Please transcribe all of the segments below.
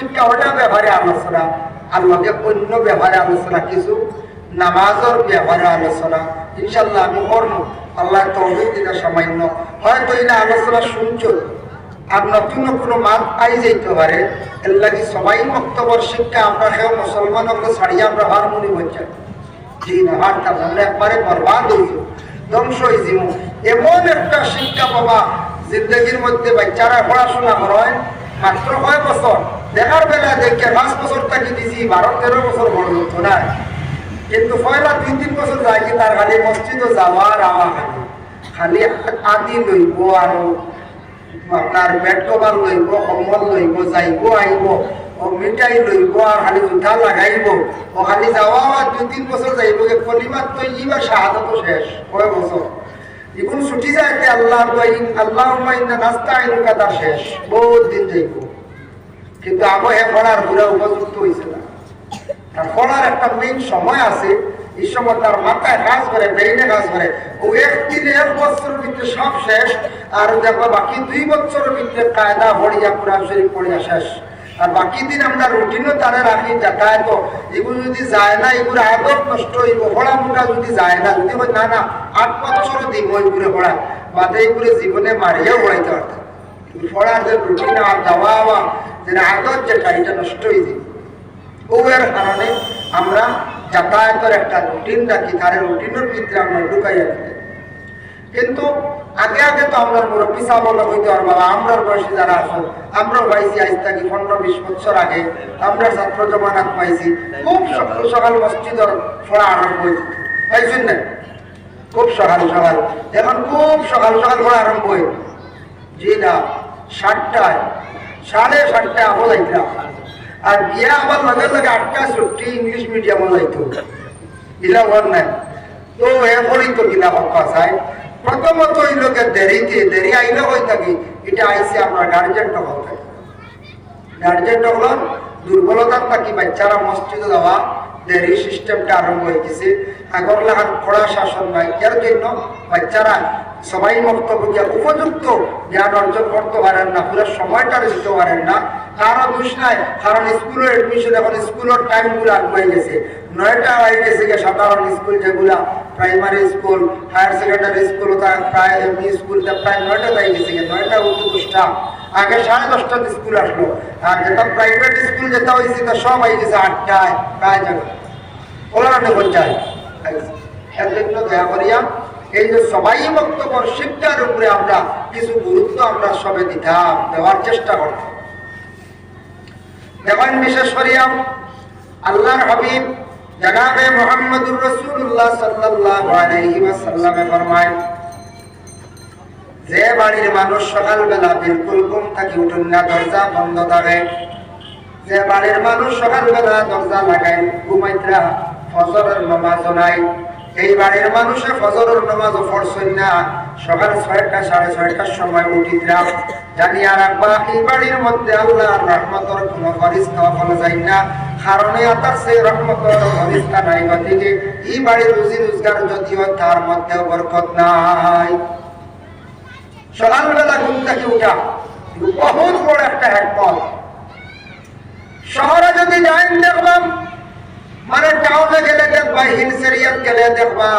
শিক্ষা ওটা ব্যাপারে আলোচনা, আর লগে অন্য ব্যাপারে আলোচনা, কিছু নামাজের ব্যাপারে আলোচনা ইনশাল্লাহ আমি করবো। আল্লাহ তৌফিক দিতে সামান্য হয়তো এই আলোচনা শুনছো আর নতুন কোনো মাত আই যাইতে পারে। এর লাগে সবাই বক্তব্যের শিক্ষা আমরা সেও মুসলমানকে ছাড়িয়ে আমরা হারমোনি হচ্ছে জি না, হারটা আমরা একবারে বরবাদ হয়েছি, ধ্বংস হয়েছি। এমন একটা শিক্ষা পাবা জিন্দগির মধ্যে বাচ্চারা পড়াশোনা করেন মাত্র 6 বছর, দেখার বেলা দেখে 5 বছর থাকি দিছি 12-13 বছর বড় হতো না, কিন্তু পয়লা 2-3 বছর যায় কি তার খালি মসজিদও যাওয়ার আওয়া খালি আদি লইব আর আপনার বেড কভার লইব, কম্বল লইব, যাইব আইব, ও মিঠাই লইব আর খালি জুতা লাগাইব, ও খালি যাওয়া 2-3 বছর যাইব কলিমাত তো ইবার শাহাদত শেষ 6 বছর। এখন ছুটি যাইতে আল্লাহর আল্লাহুম্মা ইন্না নাস্তাইনুকা তা শেষ, বহুত দিন যাইব, কিন্তু আবো হে পড়ার পুরা উপযুক্ত হয়েছে না। তার পড়ার একটা মেইন সময় আছে, এই সময় তার মাথায় কাজ করে, ব্রেইনে কাজ করে, ও 1 বছরের ভিতরে সব শেষ, আর দেখো বাকি 2 বছরের ভিতরে কায়দা পড়িয়া কোরআন শরীফ পড়িয়া শেষ। আর বাকি দিন আমরা রুটিনও তারা রাখি যাতায়াত, এগুলো যদি যায় না এগুলো আদত নষ্ট হইব, পড়াশোনা যদি যায় না, যদি না না 8 বছরও দিব এগুলো পড়া বাদে এগুলো জীবনে মারিয়েও পড়াইতে পারতাম, পড়ার যে রুটিন আর যাওয়া যে আদত যেটা এটা নষ্ট হয়ে যাবে। ও এর কারণে আমরা যাতায়াতের একটা রুটিন রাখি, তার রুটিনের ভিতরে আমরা ঢুকাইয়া দিতে। কিন্তু আগে আগে তো আমরা মুরব্বী সাহেব হইতে পারবো, আমরার বয়সী যারা আছো আমরাও পাইছি আজ থেকে 15-20 বছর আগে আমরা ছাত্র জমানাত পাইছি, খুব সকাল সকাল মসজিদের পড়া আরম্ভ হয়েছে, পাইছেন না? খুব সকাল সকাল, এখন খুব সকাল সকাল পড়া আরম্ভ হয়ে জি না 7টায় 7:30 বলাইতা, আর বিয়া আমার লগে লগে 8টা ছুটি ইংলিশ মিডিয়ামে যাইতো, ইলা ওর নাই তো এরপরেই তো কিনা হকা চাই। প্রথমত ওই লোকের দেরি আইলে হয়ে থাকি, এটা আইসে আপনার গার্জেন টকল থাকে, গার্জেন টকল দুর্বলতার থাকি বাচ্চারা মসজিদে যাওয়া দেরি সিস্টেমটা আরম্ভ হয়ে গেছে। আগর লাগার কড়া শাসন নাই, এর জন্য বাচ্চারা সবাই বক্তব্য উপযুক্ত জ্ঞান অর্জন করতে পারেন না, পুরো সময়টা দিতে পারেন না। কারো দোষ নাই, কারণ স্কুলের এডমিশন এখন স্কুলের টাইমগুলো আগে গেছে, 9টা হয়ে গেছে সাধারণ স্কুল যেগুলা primary school, higher secondary school, প্রায় এমনি স্কুল প্রায় 9টা হয়ে গেছে, 9টা উঠতে 10টা, আগে 10:30টার স্কুল আসলো। আর যেটা প্রাইভেট স্কুল যেটা হয়েছে তা সব হয়ে গেছে 8টায় প্রায় জায়গা ওরা দেখুন যায়। এর জন্য দয়া করিয়া এই যে সবাই বক্তব্য শিক্ষার উপরে আমরা কিছু গুরুত্ব আমরা সবে দেওয়ার চেষ্টা করতাম। দেখেন বিশেষ করিয়া আল্লাহর হাবিব জনাবে মুহাম্মদুর রাসূলুল্লাহ সাল্লাল্লাহু আলাইহি ওয়াসাল্লামে ফরমায়, যে বাড়ির মানুষ সকালবেলা বিলকুল ঘুম থেকে উঠুন না, দরজা বন্ধ থাকে, যে বাড়ির মানুষ সকালবেলা দরজা লাগায় ঘুমাইতরা ফজরের নামাজও নাই, এই বাড়ির মানুষে ফজরের নামাজও পড়ছেন না, সকাল 6টা 6:30টার সময় উঠিতরা, জানিয়া রাখবা এই বাড়ির মধ্যে আল্লাহর রহমতের কোনো ফরিস্তা ফলে যায় না, কারণে আতার সেই রহমতের ফরিস্তা নাই, গতিকে এই বাড়ির রুজি রোজগার যদিও তার মধ্যেও বরকত নাই। সকালবেলা ঘুম থেকে উঠা বহুত বড় একটা হেকমত। শহরে যদি যাই দেখলাম, মানে টাউনে গেলে দেখবা, হিলস এরিয়াত গেলে দেখবা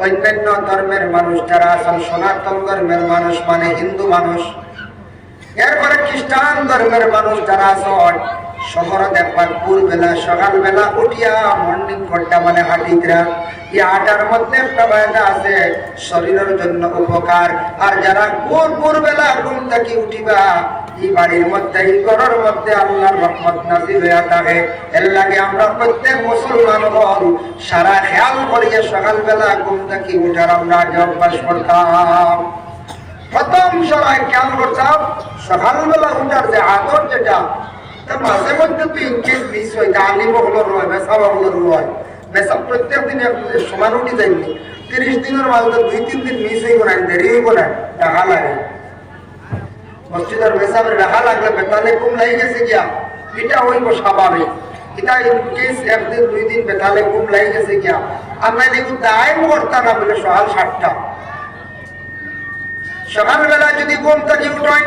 অন্যান্য ধর্মের মানুষ যারা আছেন, সনাতন ধর্মের মানুষ মানে হিন্দু মানুষ, এরপরে খ্রিস্টান ধর্মের মানুষ যারা আছেন, শহরে দেখবা ভোরবেলা সকালবেলা উঠিয়া মর্নিং ঘন্টা মানে হাঁটিতরা, এই হাঁটার মধ্যে একটা ফায়দা আছে, শরীরের জন্য উপকার। আর যারা ভোরবেলা ঘুম থেকে উঠিবা, এই বাড়ির মধ্যে এই ঘরের মধ্যে আল্লাহর রহমত নাযিল হয়ে থাকে। এর লাগে আমরা প্রত্যেক মুসলমান হল সারা খেয়াল করিয়া সকালবেলা ঘুম থেকে উঠার আমরা আগে অভ্যাস করতাম। প্রথম সময় খেয়াল করতাম সকালবেলা উঠার যে আদর, যেটা মাঝে মধ্যে তো ইনকেস মিস হয়, আলিম হলো রয়, মেসাবা হলো রয়, মেসাব প্রত্যেক দিন সমান উঠি যায়নি, 30 দিনের মাঝে 2-3 দিন মিস হইব না, দেরি হইব না, টাকা লাগে মসজিদের মেসাবের রাখা লাগলে বেতালে ঘুম লাগে গেছে গিয়া, এটা হইব স্বাভাবিক। এটা ইনকেস 1 দিন 2 দিন বেতালে ঘুম লাগে গেছে গিয়া, আমরা দেখুন দায়ম করতাম না বলে সকাল 7টা সকালবেলা যদি ঘুম থেকে উঠাই,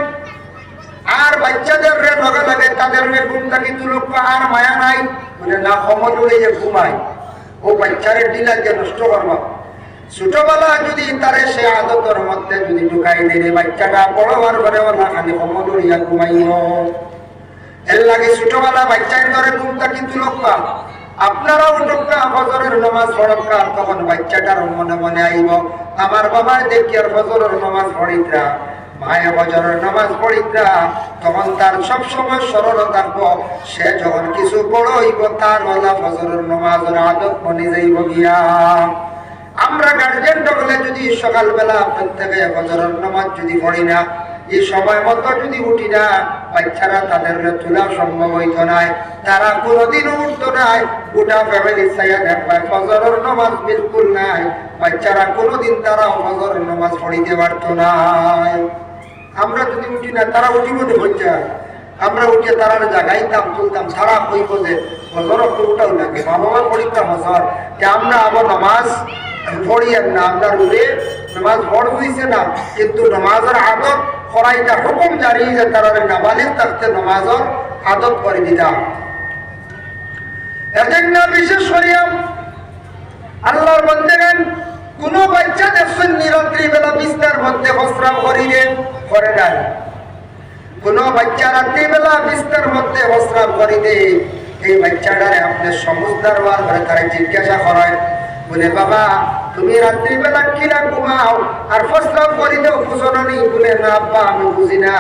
আর বাচ্চাদের রে লগে লাগে তাদের রে ঘুম থাকি তুলক আর মায়া নাই বলে না সময় উড়ে ঘুমায় ও বাচ্চারে ডিলা যে নষ্ট করবা ছোটবেলা যদি তারে সে আদতের মধ্যে যদি ঢুকাই দিলে বাচ্চাটা বড় হওয়ার পরে না খালি সময় উড়িয়া ঘুমাইব এর লাগে ছোটবেলা বাচ্চার ধরে ঘুম থাকি তুলক আপনারাও ঢুকা ফজরের নামাজ পড়কা তখন বাচ্চাটার মনে মনে আইব আমার বাবা দেখি আর ফজরের নামাজ পড়িতরা মায়ে ফজরের নামাজ পড়িতরা তখন তার সব সময় স্মরণ থাকবো সে যখন কিছু বড় হইব তার ওলা ফজরের নামাজের আদত বনে যাইব গিয়া আমরা গার্জেন হলে যদি সকালবেলা প্রত্যেকে ফজরের নামাজ যদি পড়ি না এই সময় মতো যদি উঠি না বাচ্চারা তাদের তোলা সম্ভব হইত নাই তারা কোনোদিনও উঠতো নাই গোটা ফ্যামিলি চাইয়া দেখবায় ফজরের নামাজ বিলকুল নাই বাচ্চারা কোনোদিন তারা ফজরের নামাজ পড়িতে পারত নাই আমরা যদি উঠি না তারা উঠিব হইয়া আমরা উঠে তারার জাগাইতাম তুলতাম সারা হইব যে ফজর উঠাও লাগে মা বাবা পড়িতাম হজর যে আমরা আবার নামাজ পড়িয়েন না আপনার উঠে নামাজ পড় হইছে না কিন্তু নামাজের আদত করাইটা হুকুম জারি যে তারা নাবালিগ থাকতে নামাজের আদত করে দিতাম এজন্য বিশেষ করিয়া আল্লাহর বান্দাগণ কোন বাচ্চা দেখছেন রাত্রি বেলা বিছনার মধ্যে প্রস্রাব করিবে করে না কোন বাচ্চা রাত্রি বেলা বিছনার মধ্যে প্রস্রাব করিতে এই বাচ্চাটারে আপনি সমজদার হওয়ার পরে তারা জিজ্ঞাসা করেন বলে বাবা তুমি রাত্রিবেলা কিনা ঘুমাও আর প্রস্রাব করিতেও বুঝনো নেই বলে না আব্বা আমি বুঝি না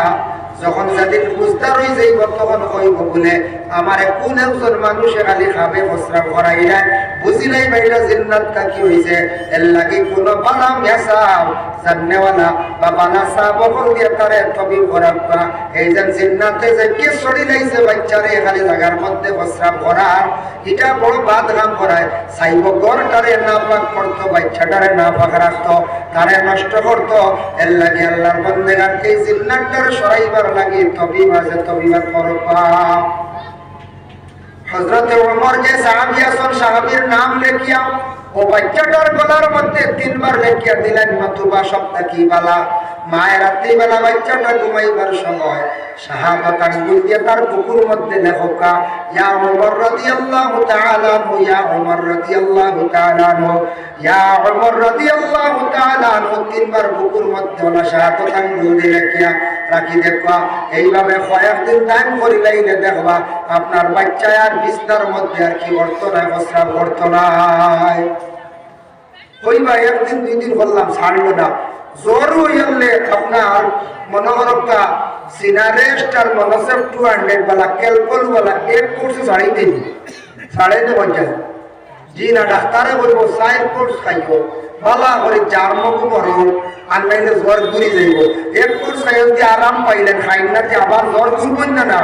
যখন যেদিন বুঝদার হয়ে যাইব তখন কইব বলে আমার কোন একজন মানুষে খালি খাবে প্রস্রাব করাই না বুঝিলাই বাইরা জিন্নাতটা কি হয়েছে এর লাগে কোন বালা মেসাও জাননেওয়ালা বা বালা সাহ বকল দিয়ে তারে তবিব করা এই যে জিন্নাতে যে কে সরি লাইছে বাচ্চারে খালি জায়গার মধ্যে প্রস্রাব করার এটা বড় বাদ নাম করায় সাইব গড়টারে না পাক করতো বাচ্চাটারে না পাক রাখতো তারে নষ্ট করতো এর লাগে আল্লাহর বান্দাকে জিন্নাতটার সরাইবার লাগে তবিব আছে তবিবার করবা হযরত ওমর যে সাহাবী আছেন সাহাবীর নাম লেখিয়া ও বাচ্চাটার গলার মধ্যে 3 বার লেখিয়া দিলেন মাতুবা শব্দ কি বালা মায়ের রাত্রি বেলা বাচ্চাটা ঘুমাইবার সময় শাহাদাত আঙ্গুল দিয়ে তার বুকুর মধ্যে লেখা ইয়া ওমর রাদিয়াল্লাহু তাআলা আনহু ইয়া ওমর রাদিয়াল্লাহু তাআলা আনহু ইয়া ওমর রাদিয়াল্লাহু তাআলা আনহু 3 বার বুকুর মধ্যে ওলা শাহাদাত আঙ্গুল দিয়ে লেখিয়া রাখি দেখবা এইভাবে কয়েকদিন টাইম করিলাইলে দেখবা আপনার বাচ্চা আর বিছনার মধ্যে আর কি করতো না প্রস্রাব করতো না কইবা একদিন 2 দিন বললাম ছাড়লো না জোর হইলে আপনার মনোহরকা সিনারেস্ট আর মনোসেপ 200 वाला ক্যালকুল वाला এক কোর্স ছাড়াই দিন ছাড়াই দেব জি না ডাক্তারে বলবো সাইড কোর্স খাইও বালা করে চার মগু করো আর নাইলে জ্বর ঘুরে যাইব এক কোর্স খাইও দিয়ে আরাম পাইলেন খাইন না যে আবার জ্বর ঘুরবেন না না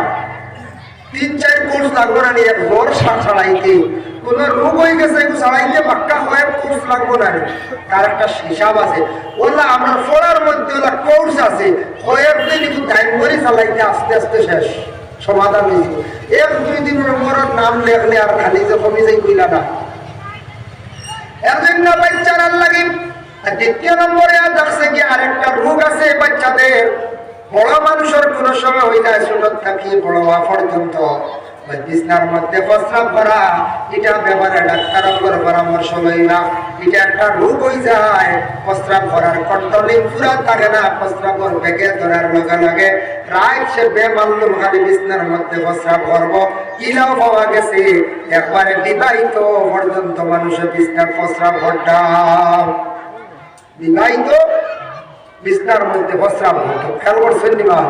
3-4 কোর্স লাগবে না এক জ্বর ছাড়াইতে কোন রোগ হয়ে গেছে ছাড়াইতে পাক্কা কয়েক কোর্স লাগবে না তার একটা হিসাব আছে ওলা আমরা পড়ার মধ্যে ওলা কোর্স আছে কয়েকদিন একটু টাইম করে চালাইতে আস্তে আস্তে শেষ সমাধান হয়েছে 1-2 দিনের উপরের নাম লেখলে আর খালি যে কমে যাই কইলা না এর জন্য বাচ্চার লাগে দ্বিতীয় নম্বরে দেখছে কি আরেকটা রোগ আছে বাচ্চাদের বড় মানুষের কোন সময় হয়ে যায় ছোট থাকি বড় হওয়া পর্যন্ত বিছনার মধ্যে প্রস্রাব করা এটা ব্যাপারে ডাক্তারের পরামর্শ লইলা এটা একটা রোগ হয়ে যায় প্রস্রাব করার কন্ট্রোলিং পুরা থাকে না প্রস্রাবর বেগে ধরার লগে লগে রাত সে বেমাল্লুম খালি বিছনার মধ্যে প্রস্রাব করবো ইলাও পাওয়া গেছে একবারে বিবাহিত পর্যন্ত মানুষের বিছনার প্রস্রাব ঘটাও বিবাহিত বিছনার মধ্যে প্রস্রাব ঘটো খেয়াল করছেন নিবা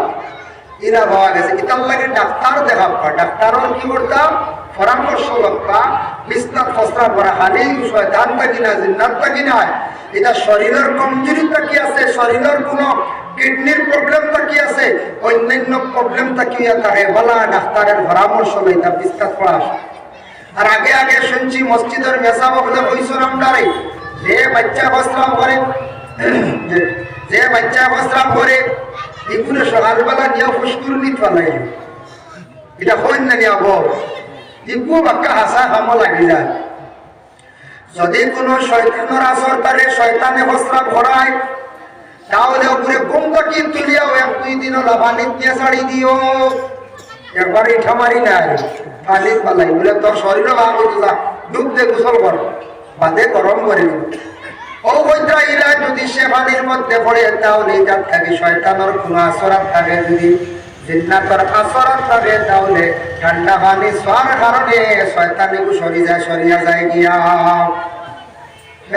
ইরা পাওয়া গেছে ইতার লাগে ডাক্তার দেখাবা ডাক্তারও কি করতাম পরামর্শ লক্কা বিছনার প্রস্রাব করা খালি শয়তান থাকি না জিন্নাত থাকি না এটা শরীরের কমজোরিটা কি আছে শরীরের কোনো কিডনির প্রবলেমটা কি আছে অন্যান্য প্রবলেমটা কি থাকে বলা ডাক্তারের পরামর্শ লইতা বিছনাত পড়া আর আগে আগে শুনছি মসজিদের মেসা বলে কইছো আমরারে যে বাচ্চা প্রস্রাব করে যে বাচ্চা প্রস্রাব করে এগুলো সকালবেলা নিয়ে ফুসকুর নিতে পালাই এটা হইন না নিয়ে এগুলো বাক্কা হাসা খামো লাগি যায় যদি কোনো শয়তানের আসর তারে শয়তানে প্রস্রাব করায় তাহলে উপরে ঘুমটা কি তুলিয়াও 1-2 দিন পানি দিয়ে ছাড়ি দিও, একবার ইঠা মারি নাই পানি পালাই বলে তোর শরীরও ভাব হইতে যা ডুব দিয়ে গোসল কর বাদে গরম করে দিল। ও বইটা ইলা যদি সে পানির মধ্যে পড়ে তাহলে এটার থাকে শয়তানের কোনো আসরাত থাকে, যদি জিন্নাতের আসরাত থাকে তাহলে ঠান্ডা পানি ছোঁয়ার কারণে শয়তানি সরিয়া যায় গিয়া।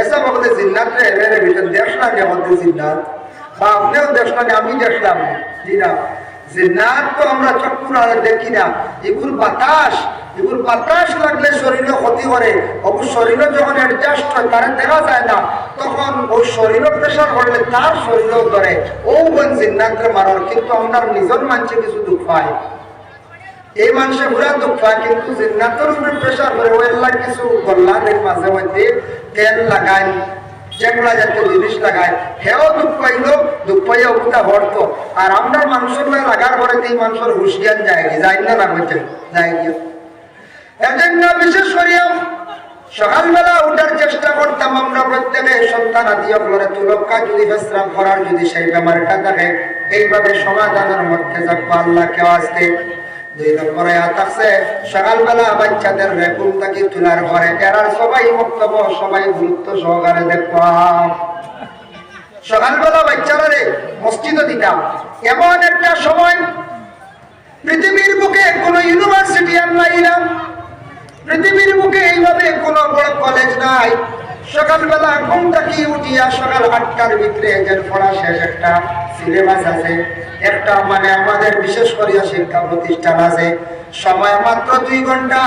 এসব বলতে জিন্নাত রে এর ভিতর দেখলাম যে আমাদের জিন্নাত বা আপনিও দেখলাম আমি দেখলাম জিনা জিন্নাত তো আমরা চক্ষু না দেখি না, এগুলো বাতাস লাগলে শরীরে ক্ষতি করে। অবশ্য শরীরে যখন অ্যাডজাস্ট হয় তারা দেখা যায় না, তখন ওই শরীরে প্রেশার করলে তার শরীরেও ধরে ও বোন জিন্নাতরে মারার। কিন্তু আমরা নিজের মানুষে কিছু দুঃখ পায়, এই মানুষে পুরা দুঃখ পায়, কিন্তু জিন্নাতের উপরে প্রেশার করে ওই এলাকা কিছু গল্লাদের মাঝে মধ্যে তেল লাগায়, যেগুলা জাতীয় জিনিস লাগায়, হেও দুঃখ পাইলো, দুঃখ পাইয়া উঠা ভরত। আর আমরা মানুষের লাগার পরে এই মানুষের হুশ জ্ঞান যায় না না বলছে যায় গিয়া। এজন্য বিশেষ করিয়া সকালবেলা উঠার চেষ্টা করতাম আমরা প্রত্যেকে, সন্তান আদিও করে তুলকা যদি বিশ্রাম করার যদি সেই বেমারটা থাকে এইভাবে সমাধানের মধ্যে যাবো। আল্লাহকে আসতে 2 নম্বরে আছে সকালবেলা বাচ্চাদের রেকুম থাকি তোলার পরে এরার সবাই বক্তব্য সবাই গুরুত্ব সহকারে দেখতাম। সকালবেলা বাচ্চারা মসজিদে দিতাম। এমন একটা সময় পৃথিবীর বুকে কোনো ইউনিভার্সিটি আর নাই না, পৃথিবীর বুকে এইভাবে কোনো বড় কলেজ নাই। সকালবেলা ঘুম থেকে উঠিয়া সকাল 8টার ভিতরে এদের পড়া শেষ একটা সিলেবাস আছে, একটা মানে আমাদের বিশেষ করিয়া শিক্ষা প্রতিষ্ঠান আছে, সময় মাত্র 2 ঘন্টা।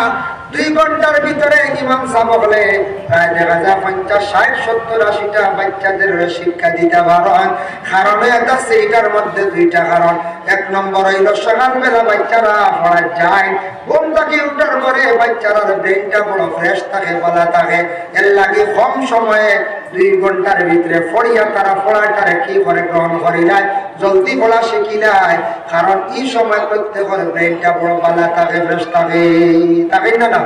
2 ঘন্টার ভিতরে ইমাম সাহেব বলে প্রায় দেখা যায় 50, 60, 70, 80টা বাচ্চাদের শিক্ষা দিতে পারেন। কারণ একটা সেইটার মধ্যে 2টা কারণ। 1 নম্বর হইল সকালবেলা বাচ্চারা পড়া যায়, ঘুম থেকে উঠার পরে বাচ্চারা ব্রেনটা বড় ফ্রেশ থাকে, বলা থাকে, এর লাগে কম সময়ে 2 ঘন্টার ভিতরে পড়িয়া তারা পড়াটারে কি করে গ্রহণ করি নাই, জলদি পড়া শিখি নাই। কারণ এই সময় প্রত্যেকের ব্রেনটা বড় বলা থাকে, ফ্রেশ থাকে, থাকে না না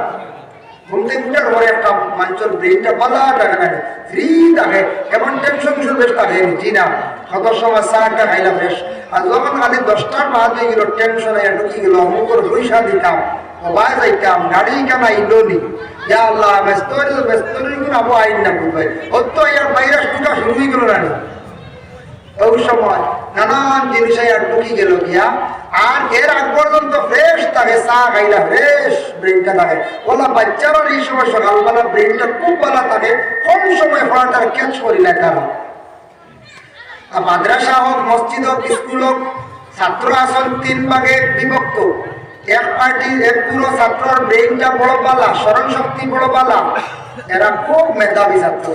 ঘুম থেকে উঠার পরে একটা মানুষের ব্রেনটা বলা থাকে না, ফ্রি থাকে, এমন টেনশন বেশ থাকে জি না। কত সময় চারটা খাইলাম বেশ, আর যখন খালি 10টার বাদ হয়ে গেল টেনশনে ঢুকি গেল, অমুকর পয়সা দিতাম, সবাই যাইতাম, গাড়ি কেনা ইলো নি, ইয়া আল্লাহ ব্যস্ত আবু আইন না বুঝবাই ও তো এর ভাইরাস ঢুকা শুরু হয়ে গেল না। ওই সময় নানান জিনিস ঢুকি গেল গিয়া, আর এর আগ পর্যন্ত ফ্রেশ থাকে, চা খাইলা ফ্রেশ ব্রেনটা থাকে। ওলা বাচ্চারা এই সময় সকালবেলা ব্রেনটা খুব ভালো থাকে, কম সময় পড়াটার ক্যাচ করিলে তারা। মাদ্রাসা হোক, মসজিদ হোক, স্কুল হোক, ছাত্র আসন 3 ভাগে বিভক্ত। এক পার্টি এক পুরো ছাত্রর ব্রেনটা বড় পালা, স্মরণ শক্তি বড় পালা, এরা খুব মেধাবী ছাত্র।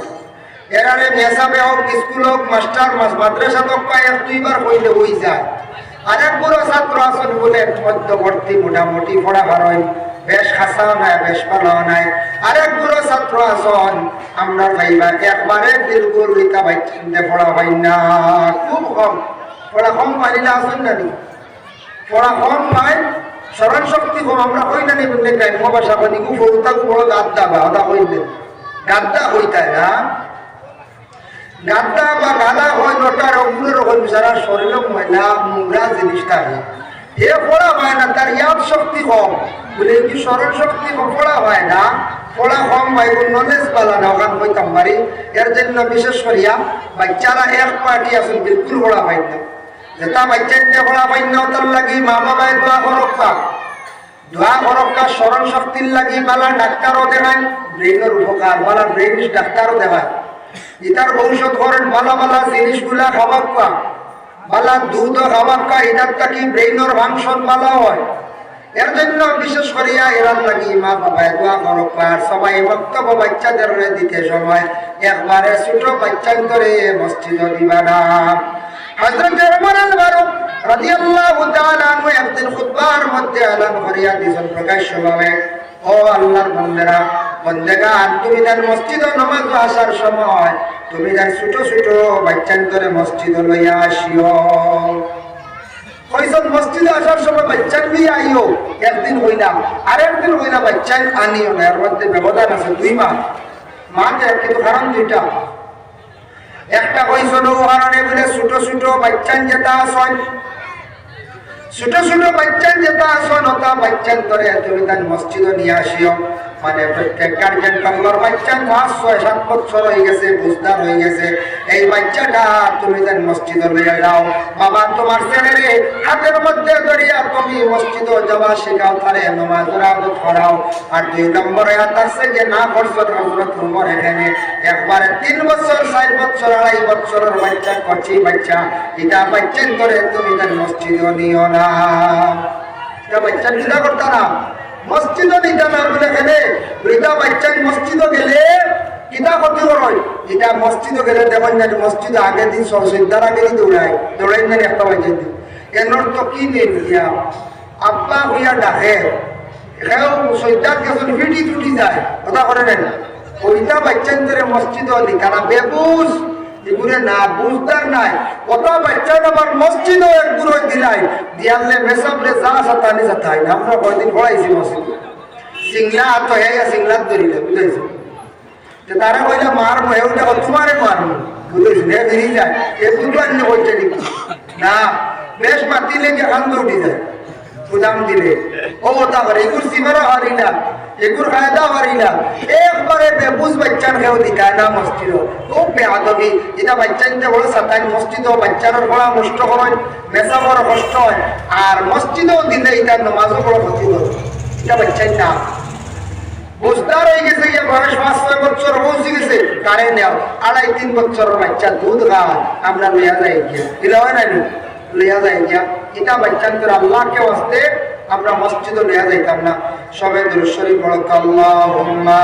এরারে মেসাবে হোক, স্কুল হোক, মাস্টার মাদ্রাসা হোক, 1-2 বার হইলে হয়ে যায়। আরেক পুরো ছাত্র আসন বলে মধ্যবর্তী, মোটামুটি পড়া হয়, বেশ খাসাও নাই, বেশ ভালো নাই। আরেক পুরো ছাত্র আসন আমরা ভাইবা একবারে বিলকুল ইতা বাইতে পড়া হয় না, খুব কম পড়া, কম পাইলে আসন জানি পড়া কম পাই, স্মরণ শক্তি কম। আমরা হই না বললে গ্রাম্য ভাষা বলি গুফরুতাকে বড় গাদ্দা বা ওটা হইলে গাদ্দা হইতায় না, গাদ্দা বা গাদা হয় নটার অগুলোর হইল সারা শরীর ময়লা নোংরা জিনিসটা হয়, এ পড়া হয় না, তার ইয়াদ শক্তি কম বলে কি স্মরণ শক্তি কম, পড়া হয় না, পড়া কম ভাই নলেজ পালা না ওখান হইতাম পারি। এর জন্য বিশেষ করিয়া বাচ্চারা এক পার্টি আসুন বিলকুল পড়া পাই না, যেটা বাচ্চা পড়া পাই না তার লাগি মা বাবায় দোয়া করক্কা স্মরণ শক্তির লাগি বালা ডাক্তারও দেখায়, ব্রেনের উপকার বালা ব্রেন ডাক্তারও দেখায়, ইটার ঔষধ করেন ভালো ভালো জিনিসগুলা খাবার পা, বালা দুধ খাবার পা, এটার থাকি ব্রেইনের ফাংশন ভালো হয়। এর জন্য বিশেষ করিয়া এরার লাগি মা বাবায় দোয়া করক্কা। আর সবাই বক্তব্য বাচ্চাদের দিতে সময় একবারে ছোট বাচ্চা ধরে মসজিদ দিবা না। হযরত ওমর আল ফারুক রাদিয়াল্লাহু তাআলা আনহু একদিন খুতবার মধ্যে এলান করিয়া দিয়েছেন প্রকাশ্যভাবে, ও আল্লাহর বান্দারা বন্দেগান, তুমি তার মসজিদে নামাজ আসার সময় তুমি তার ছোট ছোট বাচ্চান ধরে মসজিদে লইয়া আসিও। কইজন মসজিদে আসার সময় বাচ্চান লইয়া আইও, একদিন হইলাম আর একদিন হইলা বাচ্চান আনিও না, এর মধ্যে ব্যবধান আছে 2 মাস। মাঝে কিন্তু কারণ 2টা। একটা কইছিল উদাহরণে বলে ছোট ছোট বাচ্চান যেটা আসন, ছোট ছোট বাচ্চান যেটা আসন ওটা বাচ্চান ধরে তুমি তার মসজিদে নিয়ে আসিও। মানে প্রত্যেক গার্জেন কামলার বাচ্চা 5-6-7 বছর হয়ে গেছে, বুঝদার হয়ে গেছে, এই বাচ্চাটা তুমি তার মসজিদে লইয়া যাও। বাবা তোমার ছেলেরে হাতের মধ্যে ধরিয়া তুমি মসজিদে যাওয়া শেখাও, তারে নামাজের আদত করাও। আর 2 নম্বরে আছে যে না করছো হযরত ওমর এখানে একবারে 3 বছর 4 বছর 2.5 বছরের বাচ্চা করছি বাচ্চা, এটা বাচ্চা করে তুমি তার মসজিদে নিও না। এটা বাচ্চা চিন্তা করতে না, মসজিদও নিতে না বলে গেলে এটা বাচ্চা মসজিদও গেলে কিতা ক্ষতি হয়। এটা মসজিদও গেলে দেখেন জানি মসজিদে আগের দিন সন্ধ্যার আগে দৌড়াই জানি একটা বাচ্চা দিন এর তো কি নেই দিয়া আব্বা হইয়া ডাকে সন্ধ্যার কাছে ফিটি টুটি যায় কথা করে নেন। ওইটা বাচ্চা ধরে মসজিদও নিতে না বেবুজ এগুলো না বুঝদার নাই ওটা বাচ্চা আমার মসজিদও একগুলো দিলাই দিয়ালে মেসাবলে যা সাতানি সাতাই না। আমরা কয়দিন পড়াইছি মসজিদে সিংলা তো হ্যাঁ সিংলার ধরিলে বুঝেছি, তারা কইলে মারবো হেউটা তোমারে মারবো বুঝেছি, হ্যাঁ বেরিয়ে যায় এ দুটো করছে না বেশ মাতিলে যে কান্দ উঠে যায় উদাম দিলে ও ওটা করে এগুর সিমেরও হারিলা এগুর ফায়দা হারিলা একবারে বেবুজ বাচ্চার খেয়েও দিকায় না মসজিদ খুব বেআদবি। এটা বাচ্চা বড় সাতাইন মসজিদ বাচ্চার বড় নষ্ট হয়, মেসা বড় কষ্ট হয়, আর মসজিদও দিলে এটা নমাজও বড় ক্ষতি হয়। এটা বাচ্চাই না বুঝদার হয়ে গেছে, বয়স 5-6 বছর পৌঁছে গেছে, কারে নেও 2.5-3 বছরের বাচ্চা দুধ খাওয়া আমরা লইয়া যাই গিয়া দিলে হয় না লইয়া যাই গিয়া। এটা বাচ্চাদের আল্লাহকে আসতে আমরা মসজিদে লইয়া যাইতাম না। সবাই দুরূদ শরীফ পড়ো আল্লাহুম্মা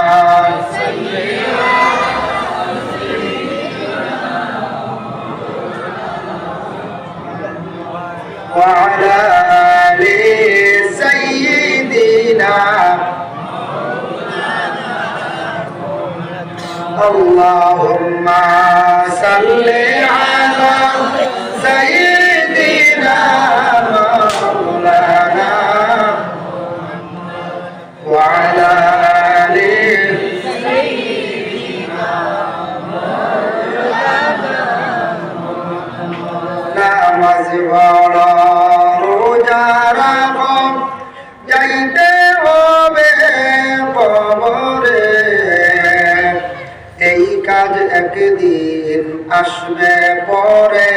ওয়া আলা আলি সাইয়্যিদিনা আল্লাহুম্মা সাল্লি আলা সাইয়্যিদিনা মাওলানা ওয়া আলা আলি সাইয়্যিদিনা মাওলানা। নামাজ পড়ো রোজা রাখো যাইতে হবে কবরে, এই কাজ একদিন আসবে পরে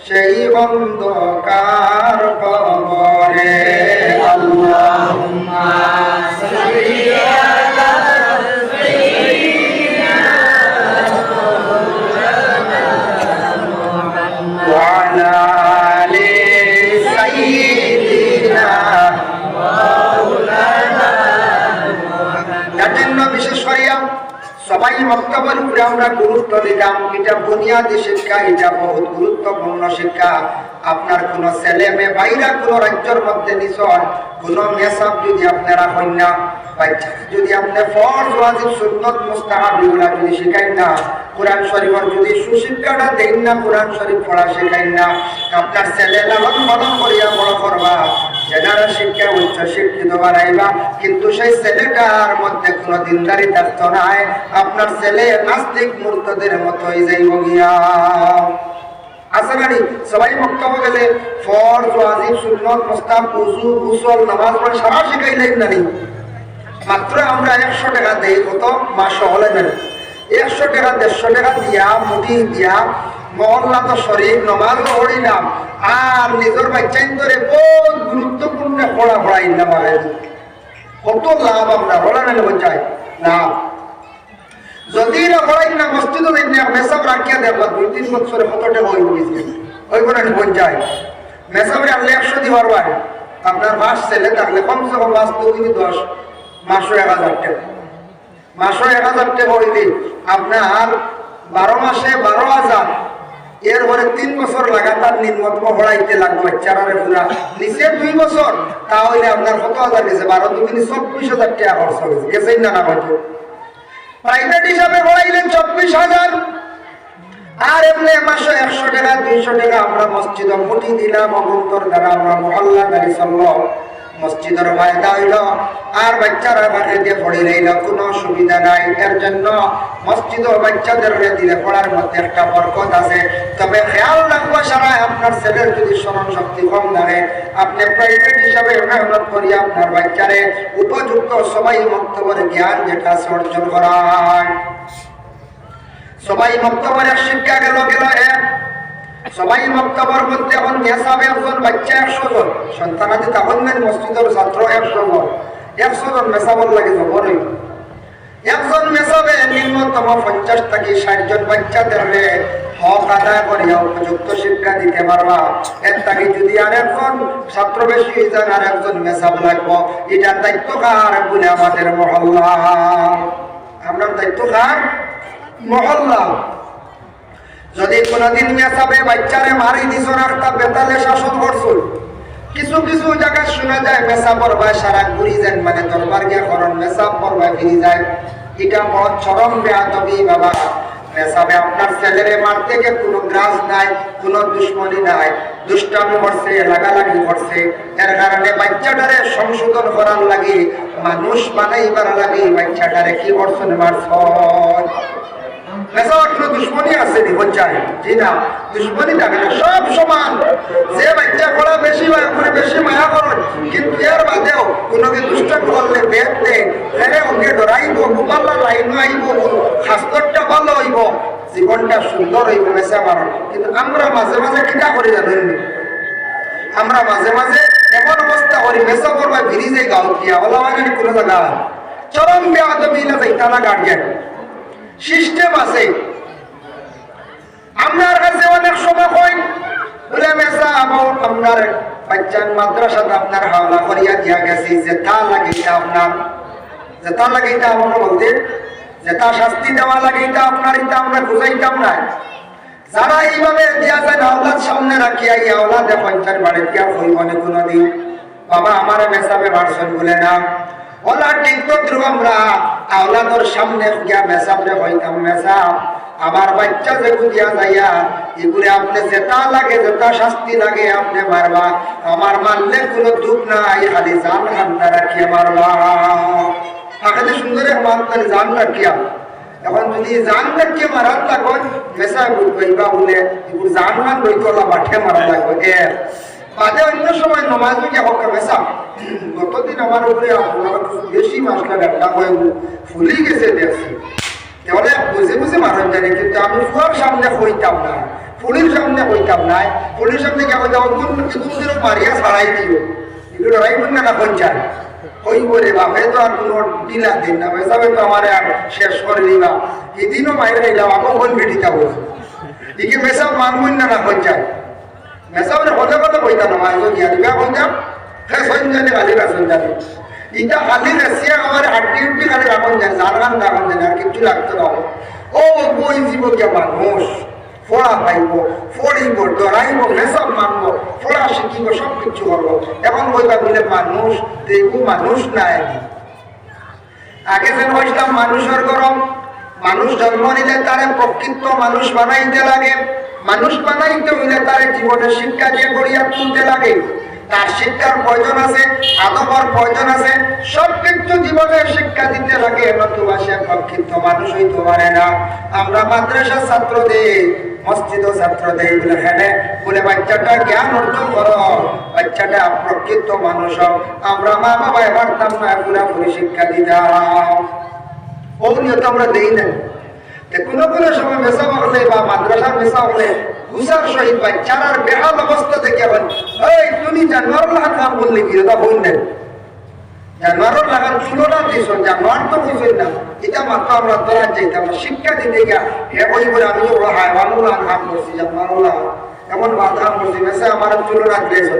সেই অন্ধকার কবরে। আল্লাহুম্মা সাল্লি আলা সাইয়্যিদিনা মুহাম্মাদ ওয়া আলা আলি সাইয়্যিদিনা মাওলানা মুহাম্মাদ। এর জন্য বিশেষ করিয়া সবাই বক্তব্যের উপরে আমরা গুরুত্ব দিলাম। এটা বুনিয়াদী শিক্ষা, এটা বহুত গুরুত্বপূর্ণ শিক্ষা। আপনার কোন ছেলে মেয়ে বাইরা কোন রাজ্যের মধ্যে নিছন কোন মেসাব যদি আপনারা হইন না, যদি আপনি ফরজ ওয়াজিব সুন্নত মুস্তাহাব এগুলা যদি শিখাইন না, কোরআন শরীফের যদি সুশিক্ষাটা দেন না, কোরআন শরীফ পড়া শেখাইন না, আপনার ছেলে লালন পালন করিয়া বড় করবা, জেনারেল শিক্ষা উচ্চ শিক্ষিত বানাইবা, কিন্তু সেই ছেলেটার মধ্যে কোন দিনদারি থাকতো নাই, আপনার ছেলে নাস্তিক মুরতাদের মতোই যাইব গিয়া। আছে নানি সবাই বক্তব্য গেলে ফরজ ওয়াজিব সুন্নত মুস্তাহাব ওযু গোসল নামাজ পড়া সারা শিখাইলেন নানি। মাত্র আমরা 100 টাকা দেই, কত মাস হলে না 100 টাকা 150 টাকা দিয়া মুঠি দিয়া মহল্লা তো শরীফ নমাজ পড়িলাম, আর নিজের বাচ্চাইন ধরে বহুত গুরুত্বপূর্ণ পড়াই না, কত লাভ আমরা বলা না চাই লাভ। যদি না পড়াই না মসজিদে মেসাব রাখিয়া দেখবা 2-3 বছরে কত টাকা হয়ে গেছে ওই করে বোঝ যায়। মেসাবরে আনলে 100 দিবার পারে, আপনার মাস ছেলে থাকলে কমসে কম 5-10 মাসও 1000 টাকা, মাসও 1000 টাকা হইলে আপনার 12 মাসে 12,000, এরপরে 3 বছর লাগাতার নিম্নতম পড়াইতে লাগবে বাচ্চারে পুরা নিচে 2 বছর, তাহলে আপনার কত হাজার গেছে 12-2 24,000 টাকা খরচ হয়েছে গেছেই না না হয়তো। প্রাইভেট হিসাবে পড়াইলেন 24,000, আর এমনি মাসে 100 টাকা 200 টাকা আমরা মসজিদে মুঠি দিলাম, অবন্তর দ্বারা আমরা মহল্লা গাড়ি চলল, মসজিদের ফায়দা হইল আর বাচ্চারা বাইরে দিয়ে পড়ে রইল, কোনো অসুবিধা নাই। এর জন্য মসজিদ ও বাচ্চাদের দিলে পড়ার মধ্যে একটা বরকত আছে। তবে খেয়াল রাখবো সারা আপনার ছেলের যদি স্মরণ শক্তি কম থাকে, আপনি প্রাইভেট হিসাবে মেহনত করি আপনার বাচ্চারে উপযুক্ত সবাই মক্তবের জ্ঞান যেটা আছে অর্জন করায়। সবাই মক্তবের শিক্ষা গেল সবাই মক্তবের মধ্যে এখন নেশাবে একজন বাচ্চা 100 জন সন্তানাদি তখন মসজিদের ছাত্র 100 জন 100 জন মেসাবর লাগে জবরই। একজন মেসাবে নিম্নতম 50 থেকে 60 জন বাচ্চাদের হক আদায় করিয়া উপযুক্ত শিক্ষা দিতে পারবা। এর থেকে যদি আর একজন ছাত্র বেশি হয়ে যান আর একজন মেসাব লাগবো, এটার দায়িত্ব কার বলে আমাদের মহল্লা। আমরা দায়িত্ব কার? মহল্লা। যদি কোনদিন মেসাবে বাচ্চারে মারি দিছ আর তা বেতালে শাসন করছো, কিছু কিছু জায়গায় শোনা যায় মেসা পড়বায় সারা ঘুরি যান, মানে দরবার গিয়ে করন মেসাব পড়বায় ফিরি যায়। এটা বড় চরম বেয়াদবি বাবা। মেসাবে আপনার ছেলেরে মারতে গিয়ে কোনো গ্রাস নাই, কোনো দুশ্মনী নাই, দুষ্টামি করছে, লাগালাগি করছে। এর কারণে বাচ্চাটারে সংশোধন করার লাগে, মানুষ বানাইবার লাগে বাচ্চাটারে কি করছেন মারছেন। মেসাবার কোনো দুশ্মনী আছে নি বাচ্চায়? জি না, দুশ্মনী থাকে না, সব সমান। যে বাচ্চা পড়া বেশি করে বেশি মায়া করেন, কিন্তু এর বাদেও কোনোকে দুষ্টামি করলে বেদ দেয়, ফেরে ওকে ডরাইব, গোপাল্লা লাইন আইব, স্বাস্থ্যটা ভালো হইব, জীবনটা সুন্দর হইব মেসাবার। কিন্তু আমরা মাঝে মাঝে কিনা করি জানেন, আমরা মাঝে মাঝে এমন অবস্থা করি মেসা করবা ব্রিজে গাও দিয়া বলা হয় কোনো জায়গা চরম বেয়াদবি না যাইতা না গার্জিয়ান সিস্টেম আছে। আপনার কাছে অনেক সময় হয় বলে মেসা আপনার বাচ্চার মাদ্রাসাতে আপনার হাওলা করিয়া দিয়া গেছি, যে তা লাগে এটা আপনার, যে তা লাগে এটা আমরা বলতে, যে তা শাস্তি দেওয়া লাগে এটা আপনার, এটা আমরা বুঝাইতাম না। যারা এইভাবে দিয়া যায় আওলাদ সামনে রাখিয়া এই আওলাদে পঞ্চায়েত বাড়ি দিয়া হইব না কোনোদিন, বাবা আমার মেসাবে ভার্সন বলে না ওলা ঠিক তো ধ্রুব আমরা আওলাদর সামনে গিয়া মেসাবরে হইতাম, মেসাব আমার বাচ্চা যে বুঝিয়া যাইয়া এগুলি আপনি যেটা লাগে যেটা শাস্তি লাগে আপনি মারবা, আমার মারলে কোনো দুঃখ নাই, খালি জান হান্না রাখিয়া মারবা। আগে সুন্দর মানতার জান রাখিয়া। এখন যদি জান রাখিয়া মারার লাগো মেসা বুঝবা বলে এগুলো জান মান বইতলা মাঠে মারা লাগবে। এর বাদে অন্য সময় নমাজ গিয়ে হোক মেসা গতদিন আমার উপরে বেশি মশলা ডাক্তা হয়ে ফুলি গেছে দেখছি, তাহলে বুঝে বুঝে মারা জানে। কিন্তু আমি ফুয়ার সামনে হইতাম না, ফুলির সামনে হইতাম না, ফুলির সামনে গিয়ে হইতাম দুদিন মারিয়া ছাড়াই দিও, এগুলো রাইবেন না পঞ্চায়েত ওই বলে বাপে তো আর কোনো ডিলা দিন না, মেসাবে তো আমার আর শেষ করে দিবা, এদিনও মাইরে নিলাম আবার কোন বেটিটা বলছে একে মেসাব মানবেন না পঞ্চায়েত। মেসাবরে হতে কথা কইতা না মাইজ গিয়া দিবা কইতাম হ্যাঁ সঞ্জানি খালি রাখুন জানি ইটা খালি রেসিয়া আমার হাড্ডি উড্ডি খালি রাখুন জানি, জানগান রাখুন জানি, আর কিছু লাগতো না। ও বই জীব গিয়া মানুষ ফোড়া পাইব, ফড়িব, ডরাইব, মেসাব মানব, ফোড়া শিখিব, সব কিছু করবো। এখন কইবা বলে মানুষ দেখব মানুষ নাই। আগে যেন হইতাম মানুষের গরম, মানুষ জন্ম নিলে তারে প্রকৃত মানুষ বানাইতে লাগে, মানুষ বানাইতে হইলে তার জীবনের শিক্ষা দিয়ে গড়িয়া তুলতে লাগে। তার শিক্ষার প্রয়োজন আছে, আদবের প্রয়োজন আছে, সব কিছু জীবনের শিক্ষা দিতে লাগে, নতুবা সে প্রকৃত মানুষ হইতে পারে না। আমরা মাদ্রাসার ছাত্রদের, মসজিদ ছাত্রদের বলে খেলে বলে বাচ্চাটা জ্ঞান অর্জন করো, বাচ্চাটা প্রকৃত মানুষ হোক। আমরা মা বাবা পারতাম না পুরাপুরি শিক্ষা দিতাম, ও নিয়ত আমরা দেই না। কোনো কোনো সময় মেসা হলে বা মাদ্রাসার মেসা হলে ঘুষার সহিত বাচ্চার বেহাল অবস্থা দেখে বল এই তুমি জানোয়ার লাগান বললে কি এটা বল নেন, জানোয়ার লাগান তুলনা দিস, জানোয়ার তো বুঝবেন না, এটা মাত্র আমরা ধরা যাইতাম শিক্ষা দিতে গিয়া হে বই বলে আমি ওরা হাইওয়ানুল্লাহ কাম করছি, জানোয়ারুল্লাহ এমন বাধা করছি মেসা আমার তুলনা দিয়েছ,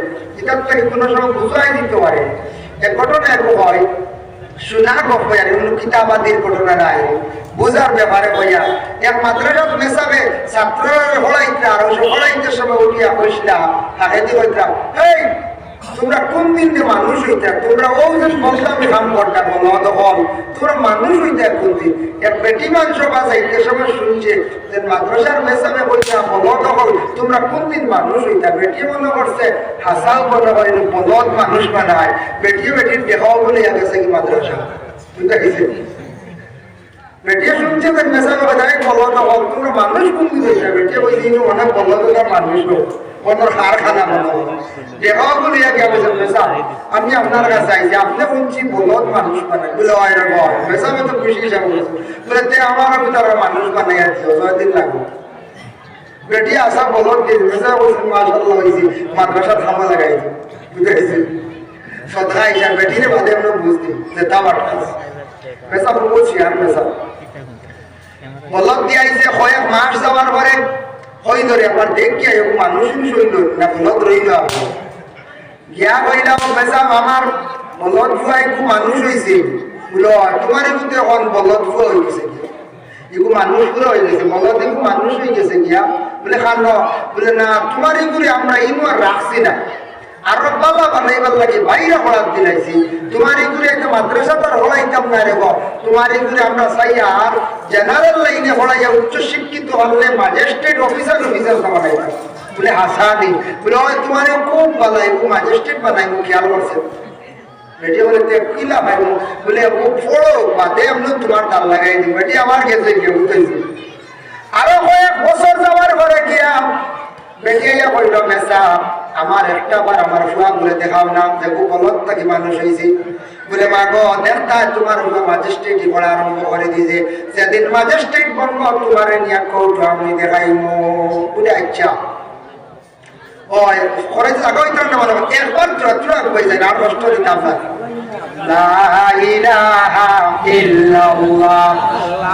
এটার থেকে কোনো সময় বুঝাই দিতে পারে। এক ঘটনা এক হয় শোনা গপ আর অন্য কিতাবাদির ঘটনা নাই, বোঝার ব্যাপারে হইয়া এক মাদ্রাসা মেসাবে ছাত্ররা হলাইতে আর হলাইতে সময় উঠিয়া কইসলা হাহেদি কইতাম এই তোমরা কোন দিন যে মানুষ হইতা, তোমরা ও যে বলতাম কাম করতা বলো বলদ হল তোমরা মানুষ হইতে এখন দিন এক বেটি মাংস বাজাইতে সময় শুনছে যে মাদ্রাসার মেসাবে বলছে বলদ হল তোমরা কোন দিন মানুষ হইতা বেটি মনে করছে হাসাল মনে করেন বলদ মানুষ বানায় বেটি বেটির দেখাও বলে গেছে কি মাদ্রাসা বুঝতে গেছে বেটিয়ে শুনছে যে মেসাবে বাজায় বলদ হল তোমরা মানুষ কোন দিন হইতা বেটিয়ে বলছে অনেক বলদ মানুষ হোক কোনোর কারখানা বানাবো দেখাও বলে গেছে মেসা আমি আপনার কাছে চাইছি আপনি বলছি বলদ মানুষ বানাই বলে এরকম মেসাবে তো খুশি হিসাবে বলছে বলে তে আমার ভিতরে মানুষ বানাই আছে 6 দিন লাগবে বেটি আসা বলদ দিয়ে মেসা বলছেন মাশাআল্লাহ হয়েছি মাদ্রাসা থামা লাগাইছি বুঝেছি সদা হিসাব বেটিরে বাদে আমরা বুঝছি যে তা বাটকাস মেসা বলছি আর মেসা বলদ দিয়ে আইছে কয়েক মাস যাওয়ার পরে হই ধরে আবার দেখিয়া এরকম মানুষ শৈল না বলদ রইল গিয়া কইলাম মেসা আমার বলদ ফুয়াই খুব মানুষ হয়েছে বলো তোমার এগুলো এখন বলদ ফুয়া হয়ে গেছে এগুলো মানুষ পুরো হয়ে গেছে বলদ এগুলো মানুষ হয়ে গেছে গিয়া বলে খান বলে না তোমার এগুলো আমরা ইনু আর রাখছি না আর বাবা বানাইবার লাগে বাইরে হড়াত দিলাইছি তোমার এগুলো একটা মাদ্রাসা তার হড়াইতাম না রে তোমার এগুলো আমরা চাই আর জেনারেল লাইনে হড়াইয়া উচ্চ শিক্ষিত হলে ম্যাজিস্ট্রেট অফিসার বানাইতাম বলে হাসানি বলে তোমার খুব বানাই ম্যাজিস্ট্রেট বানাইবো খেয়াল করছে বেটি বলে কিলা ভাই বলে ও পড়ো বাদে আমি তোমার তার লাগাই দিব বেটি আমার গেছে গিয়ে বুঝতেছি আরো কয়েক বছর যাওয়ার পরে গিয়া বেটি ইয়া কইল মেসা আমার একটা বার আমার ফুয়া বলে দেখাও না দেখো বলত থাকি মানুষ হয়েছি বলে মা গো দেখতা তোমার ম্যাজিস্ট্রেট পড়া আরম্ভ করে দিয়েছে সেদিন ম্যাজিস্ট্রেট বলবো তোমার নিয়ে কৌটো আমি দেখাইমো বলে আচ্ছা ওই খরচ লাগাই তো না মানে একবার চুরা কই যায় আর কষ্ট দিতাম না লা ইলাহা ইল্লাল্লাহ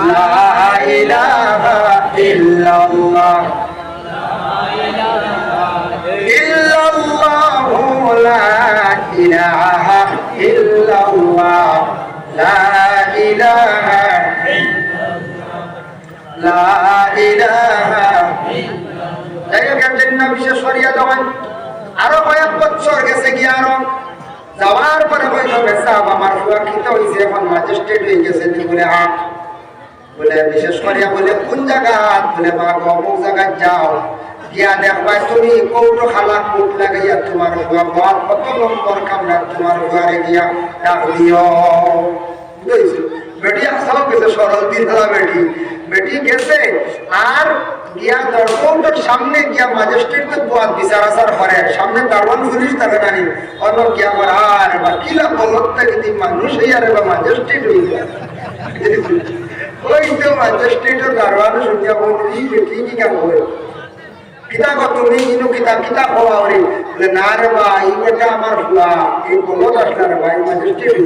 লা ইলাহা ইল্লাল্লাহ ইলাহা ইল্লাল্লাহ লা ইলাহা লা ইলাহা ইল্লাল্লাহ বিশেষ করিয়া দেওয়ান আরো কয়েক বছর গেছে গিয়ে আরো যাওয়ার পরে কইল সাহেব আমার সুরক্ষিত হয়েছে এখন ম্যাজিস্ট্রেট হয়ে গেছে বলে হ্যাঁ বলে বিশেষ করিয়া বলে কোন জায়গা বলে মা অমুক জায়গায় যাও গিয়া দেখবা তুমি কৌটো খালা কোট লাগাইয়া তোমার ঘর কত নম্বর কামরা তোমার ঘরে গিয়া ডাক দিও বুঝেছো বেটি আসাও গেছে সরল দিন বেটি বেটি গেছে আর গিয়া দরকার সামনে গিয়া ম্যাজিস্ট্রেট তো বাদ বিচার আসার করে সামনে দারোয়ান পুলিশ থাকে না অন্য গিয়া আমার আর বা কিলা বলত থাকে তুই মানুষ হইয়ারে বা ম্যাজিস্ট্রেট হইয়া ওই তো ম্যাজিস্ট্রেটের দারোয়ান শুনিয়া বলি বেটি কি কাম করে কিতা তুমি ইনু কিতা কিতা হওয়া রে বলে না রে ভাই এটা আমার ফুয়া এই বলত আসলা রে ভাই ম্যাজিস্ট্রেট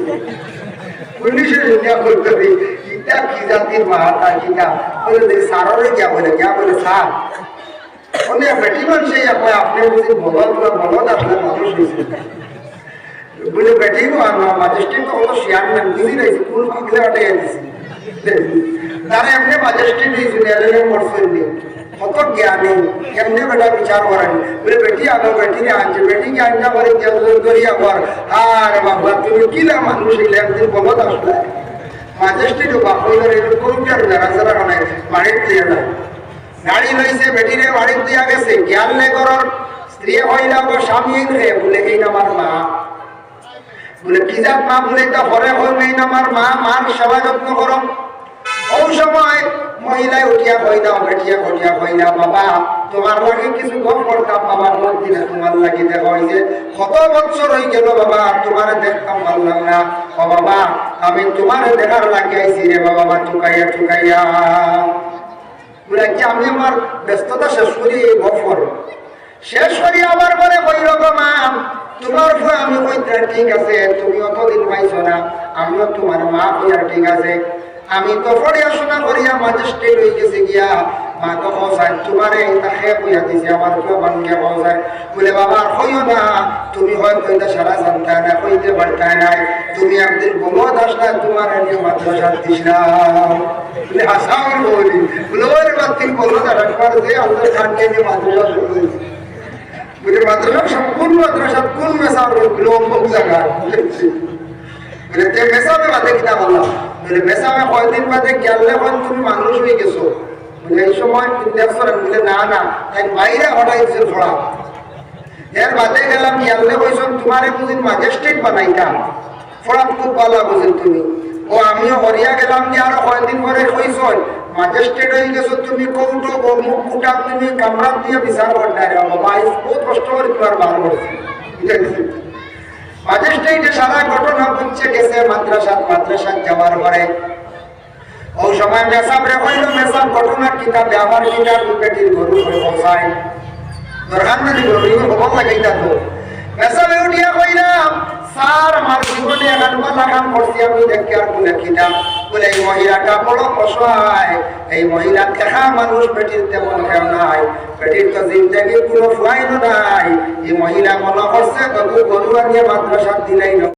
পুলিশের দুনিয়া করতে হবে ইটা কি জাতির মাহাতা কিটা বলে সাররে গিয়া বলে স্যার অনেক বেটি মানুষ আপনি বুঝি বলত আসলে মানুষ হয়েছে বলে বেটি ম্যাজিস্ট্রেট তো অত চেয়ারম্যান বুঝি রয়েছে কোন পাগলে আটাইয়া দিছি তারা এমনি ম্যাজিস্ট্রেট হয়েছে এলএলএম করছেন কত জ্ঞানী কেমনে বেটা বিচার করেন বলে বেটি আনো বেটিকে আনছে বেটিকে আনটা করে করিয়া কর আর বাবা তুমি কিলা মানুষ একদিন বলত আসলে ম্যাজিস্ট্রেট বাপরে কমিটার বেড়াচারা বানাই বাড়ির দিয়ে না গাড়ি লইছে বেটিরে বাড়ির দিয়া গেছে জ্ঞান নে করর স্ত্রী হইলা ও স্বামী রে বলে এই আমার মা বলে কি জাত মা বলে তা ঘরে হল নেই আমার মা মার সেবা যত্ন করো ওই সময় মহিলায় উঠিয়া কইলাম বেটিয়া ঘটিয়া কইলা বাবা তোমার লাগে কিছু গম করতাম বাবার মন্দিরে তোমার লাগে দেখা হয়েছে কত বছর হয়ে গেল বাবা তোমার দেখতাম পারলাম না ও বাবা আমি তোমার দেখার লাগে আইছি রে বাবা টুকাইয়া টুকাইয়া বলে কি আমি আমার ব্যস্ততা শেষ করি গফর শেষ করি আমার মনে কই রকম তোমার আমি কইতে ঠিক আছে তুমি অতদিন পাইছো না আমিও তোমার মা হইয়ার ঠিক আছে আমি তো পড়াশোনা করিয়া ম্যাজিস্ট্রেট হয়ে গেছে গিয়া মা তো হসাই তোমারে তাকে কইয়া দিছে আমার কেউ বানকে হসাই বলে বাবা কইও না তুমি হয়তো এটা সারা জানতা না কইতে পারতাই নাই তুমি একদিন বলত আসলা তোমার নিয়ে মাদ্রাসা দিছিলাম বলে হাসাও বলি বলে ওর বাতিল বলত রাখবার যে আল্লাহ খানকে নিয়ে মাদ্রাসা শুরু হয়েছে বলে মাদ্রাসা কোন মাদ্রাসা কোন মেসার লোক জায়গা বলে তে মেসাবে বাদে কিনা বললাম, বলে মেসাবে কয়দিন বাদে গেলে তুমি মানুষ হয়ে গেছো। বলে এই সময় দেখছেন? বলে না না, তাই বাইরে হটাইছে ফোড়া। এর বাদে গেলাম গেলে কইছেন তোমারে বুঝিন ম্যাজিস্ট্রেট বানাইতাম, ফোড়া খুব ভালো বুঝেন তুমি। ও আমিও হরিয়া গেলাম যে আরো কয়দিন পরে কইছেন ম্যাজিস্ট্রেট হয়ে গেছো তুমি, কৌটো মুখ কুটা তুমি কামড়া দিয়ে বিচার করতে বাবা, বহুত কষ্ট করে তোমার বার করছে। ম্যাজিস্ট্রেটে সারা ঘটনা বুঝছে গেছে মাদ্রাসা যাওয়ার পরে। ওই সময় মেসাবরে কইল মেসাব ঘটনা কিতা ব্যবহার কিতা বেটির গরু করে বসায় দরকার না দিল খবর লাগাইতা তো। মেসাবে উঠিয়া কইলাম স্যার আমার জীবনে এখন লাগাম করছি আমি দেখি আর বলে কিনা। বলে এই মহিলাটা বড় অসহায়, এই মহিলা দেখা মানুষ বেটির তেমন কেউ নাই, বেটির তো জিন্দগি কোনো ফাইল নাই। এই মহিলা মনে করছে গরু আনিয়ে মাদ্রাসা দিলেই